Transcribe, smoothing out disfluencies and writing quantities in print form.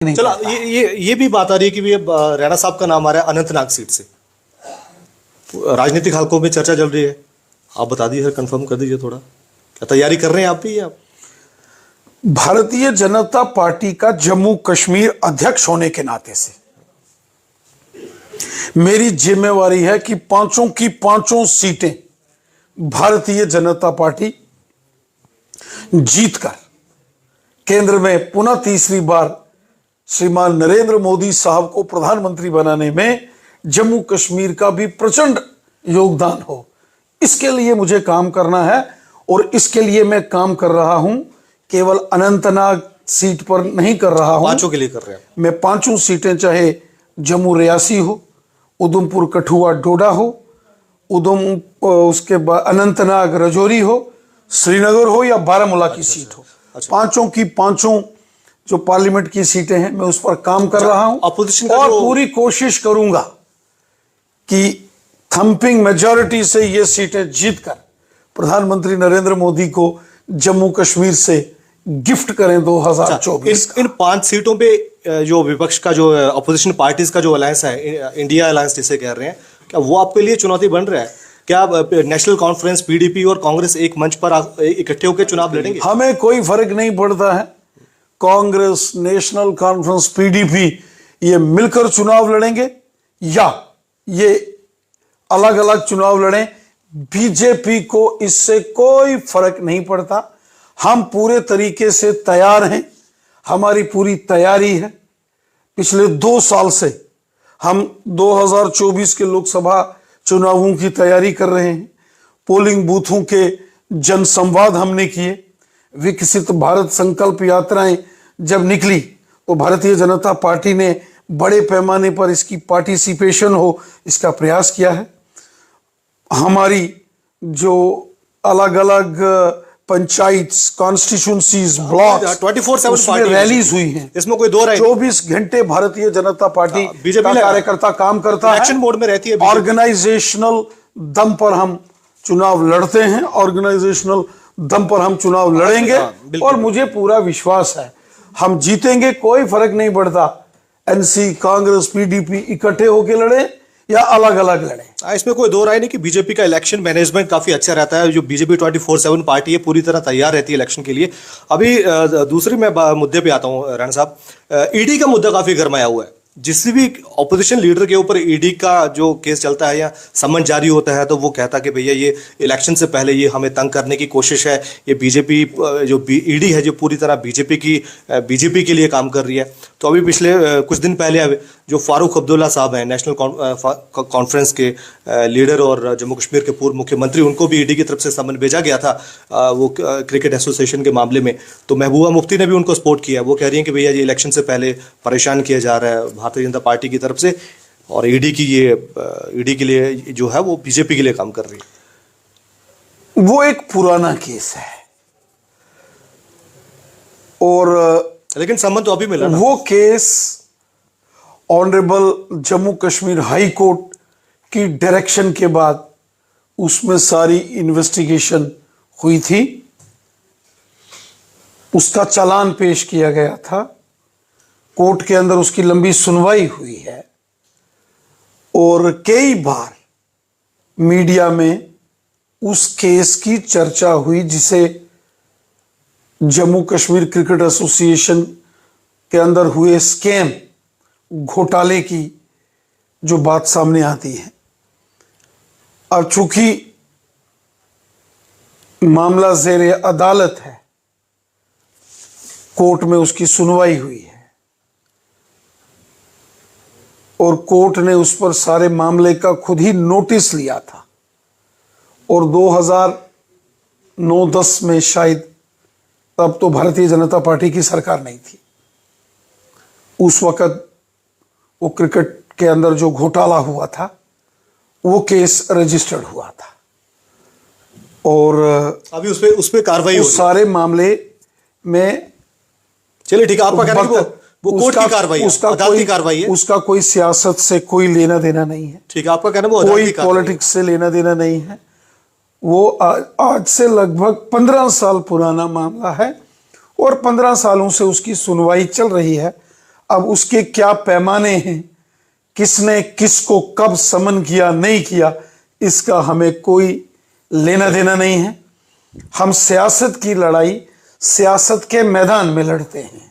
नहीं चलो करता। ये भी बात आ रही है कि राणा साहब का नाम आ रहा है अनंतनाग सीट से। राजनीतिक हलकों में चर्चा चल रही है, आप बता दीजिए, कंफर्म कर दीजिए थोड़ा, क्या तैयारी कर रहे हैं आप भी या? भारतीय जनता पार्टी का जम्मू कश्मीर अध्यक्ष होने के नाते से मेरी जिम्मेवारी है कि पांचों की पांचों सीटें भारतीय जनता पार्टी जीतकर केंद्र में पुनः तीसरी बार श्रीमान नरेंद्र मोदी साहब को प्रधानमंत्री बनाने में जम्मू कश्मीर का भी प्रचंड योगदान हो, इसके लिए मुझे काम करना है। और इसके लिए मैं काम कर रहा हूं, केवल अनंतनाग सीट पर नहीं कर रहा हूं, पांचों के लिए कर रहे हैं मैं पांचों सीटें, चाहे जम्मू रियासी हो, उधमपुर कठुआ डोडा हो, उसके बाद अनंतनाग रजौरी हो, श्रीनगर हो या बारामूला की सीट हो, पांचों की पांचों जो पार्लियामेंट की सीटें हैं मैं उस पर काम कर रहा हूं। अपोजिशन और पूरी कोशिश करूंगा कि थंपिंग मेजॉरिटी से ये सीटें जीतकर प्रधानमंत्री नरेंद्र मोदी को जम्मू कश्मीर से गिफ्ट करें 2024। इन 5 सीटों पे जो विपक्ष का, जो अपोजिशन पार्टीज का जो अलायंस है, इंडिया अलायंस जिसे कह रहे हैं, क्या वो आपके लिए चुनौती बन रहा है? क्या नेशनल कॉन्फ्रेंस, पीडीपी और कांग्रेस एक मंच पर इकट्ठे होकर चुनाव लड़ेंगे? हमें कोई फर्क नहीं पड़ता है, कांग्रेस, नेशनल कॉन्फ्रेंस, पीडीपी ये मिलकर चुनाव लड़ेंगे या ये अलग अलग चुनाव लड़ें, बीजेपी को इससे कोई फर्क नहीं पड़ता। हम पूरे तरीके से तैयार हैं, हमारी पूरी तैयारी है। पिछले 2 साल से हम 2024 के लोकसभा चुनावों की तैयारी कर रहे हैं। पोलिंग बूथों के जनसंवाद हमने किए। विकसित भारत संकल्प यात्राएं जब निकली तो भारतीय जनता पार्टी ने बड़े पैमाने पर इसकी पार्टिसिपेशन हो, इसका प्रयास किया है। हमारी जो अलग अलग पंचायत, कॉन्स्टिट्यूंसीज, ब्लॉक्स, 24/7 उसमें रैलीज हुई हैं। इसमें कोई दो राय 24 घंटे भारतीय जनता पार्टी बीजेपी का कार्यकर्ता काम करता है, एक्शन मोड में रहती है। ऑर्गेनाइजेशनल दम पर हम चुनाव लड़ते हैं, ऑर्गेनाइजेशनल दम पर हम चुनाव लड़ेंगे और मुझे पूरा विश्वास है हम जीतेंगे। कोई फर्क नहीं पड़ता एनसी, कांग्रेस, पीडीपी इकट्ठे होकर लड़े या अलग अलग लड़े। इसमें कोई दो राय नहीं कि बीजेपी का इलेक्शन मैनेजमेंट काफी अच्छा रहता है। जो बीजेपी 24/7 पार्टी है, पूरी तरह तैयार रहती है इलेक्शन के लिए। अभी दूसरी मैं मुद्दे पे आता हूं राणा साहब, ईडी का मुद्दा काफी गरमाया हुआ है। जिस भी ऑपोजिशन लीडर के ऊपर ईडी का जो केस चलता है या समन जारी होता है, तो वो कहता है कि भैया ये इलेक्शन से पहले ये हमें तंग करने की कोशिश है, ये बीजेपी जो ईडी है जो पूरी तरह बीजेपी के लिए काम कर रही है। तो अभी पिछले कुछ दिन पहले जो फारूक अब्दुल्ला साहब हैं, नेशनल कॉन्फ्रेंस के लीडर और जम्मू कश्मीर के पूर्व मुख्यमंत्री, उनको भी ईडी की तरफ से समन भेजा गया था वो क्रिकेट एसोसिएशन के मामले में। तो महबूबा मुफ्ती ने भी उनको सपोर्ट किया। वो कह रही हैं कि भैया ये इलेक्शन से पहले परेशान किया जा रहा है भारतीय जनता पार्टी की तरफ से, और ईडी के लिए जो है वो बीजेपी के लिए काम कर रही है। वो एक पुराना केस है और लेकिन सम्मन तो अभी मिला ना। वो case honourable Jammu Kashmir high court की डायरेक्शन के बाद उसमें सारी इन्वेस्टिगेशन हुई थी, उसका चालान पेश किया गया था, कोर्ट के अंदर उसकी लंबी सुनवाई हुई है और कई बार मीडिया में उस केस की चर्चा हुई, जिसे जम्मू कश्मीर क्रिकेट एसोसिएशन के अंदर हुए स्कैम, घोटाले की जो बात सामने आती है। अब चूंकि मामला ज़ेरे अदालत है, कोर्ट में उसकी सुनवाई हुई है और कोर्ट ने उस पर सारे मामले का खुद ही नोटिस लिया था। और 2009-10 में शायद, तब तो भारतीय जनता पार्टी की सरकार नहीं थी, उस वक्त वो क्रिकेट के अंदर जो घोटाला हुआ था वो केस रजिस्टर्ड हुआ था और अभी उस पे कार्रवाई उस सारे मामले में, चलिए ठीक है, आपका कहना है वो कोर्ट की कार्रवाई है, अदालती कार्रवाई है, उसका कोई सियासत से कोई लेना देना नहीं है। ठीक है, आपका कहना है वो कोई पॉलिटिक्स से लेना देना नहीं है। वो आज से लगभग 15 साल पुराना मामला है और 15 सालों से उसकी सुनवाई चल रही है। अब उसके क्या पैमाने हैं, किसने किसको कब समन किया नहीं किया, इसका हमें कोई लेना देना नहीं है। हम सियासत की लड़ाई सियासत के मैदान में लड़ते हैं।